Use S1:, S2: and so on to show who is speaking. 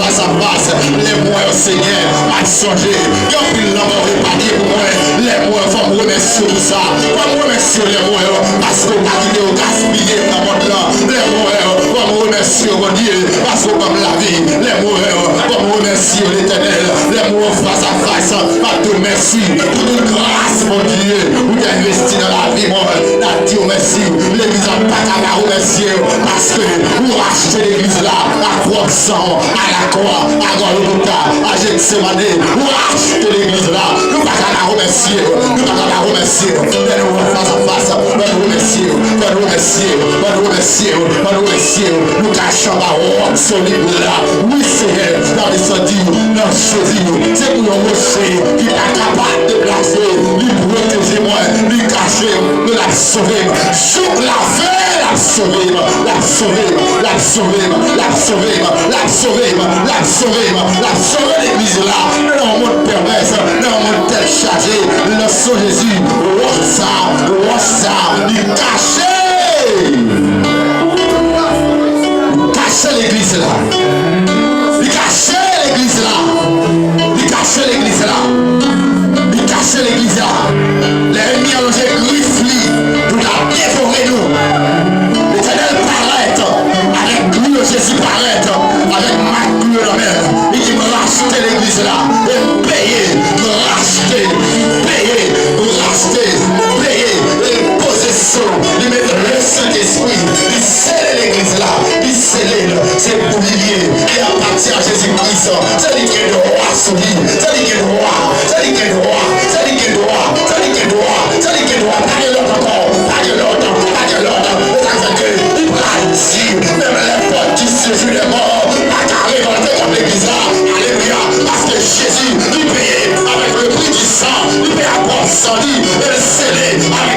S1: face à face. Les moyens, Seigneur, à changer. Il y a plus l'amour réparti pour moi. Les moyens, il faut me remercier pour ça. Il faut me remercier les moyens parce qu'on a quitté au gaspillé dans le monde là. Les moyens, il faut me remercier mon Dieu parce qu'on comme la vie. Les moyens, il faut me remercier l'éternel. Les moyens face à face. À te merci pour toute grâce, mon Dieu. Où tu as investi dans la vie, moi. T'as dit merci. L'église n'a pas qu'à remercier parce que vous rachetez l'église là à croix de sang, à la croix, à Golgotha, à Gethsemane. Vous rachetez l'église là. Nous pas qu'à la remercier. Nous pas qu'à la remercier. Mais nous face à face. Nous remercier. Nous remercier. Nous remercier. Nous remercier. Nous cachons la robe solide là. Oui, Seigneur, dans les sentiers, dans ce c'est pour nous rocher qui est capable de placer, lui protéger moi, lui cacher, de la sauver. Sur la veille, la sauver, la sauver, la sauver, la sauver, la sauver, la sauver, la sauver l'église là. Dans le monde perverse, dans le monde tel chargé, le sang Jésus, rosa, lui cacher. Cacher l'église là. Lui cacher l'église là. Lui cacher l'église là. Lui cacher l'église là. L'ennemi a logé griffli pour la dévorer nous. L'éternel paraît avec lui, Jésus paraît avec ma clé de mer. Il dit me racheter l'église là et me payer, me racheter, payer, et poser son. Il met le Saint-Esprit, il scelle l'église là, il scelle, c'est boulier, et appartient à Jésus-Christ. C'est lui qui est roi sur lui, c'est lui qui est roi, c'est lui qui est roi, c'est lui qui est roi, c'est lui qui est roi, c'est lui qui est roi, pas de l'autre encore, pas de l'autre, pas de l'autre. Il va dire, même les portes du séjour des morts, pas qu'à révolter comme l'église là, alléluia, parce que Jésus, il payait avec le prix du sang, il payait à prendre son lit, et le scellé avec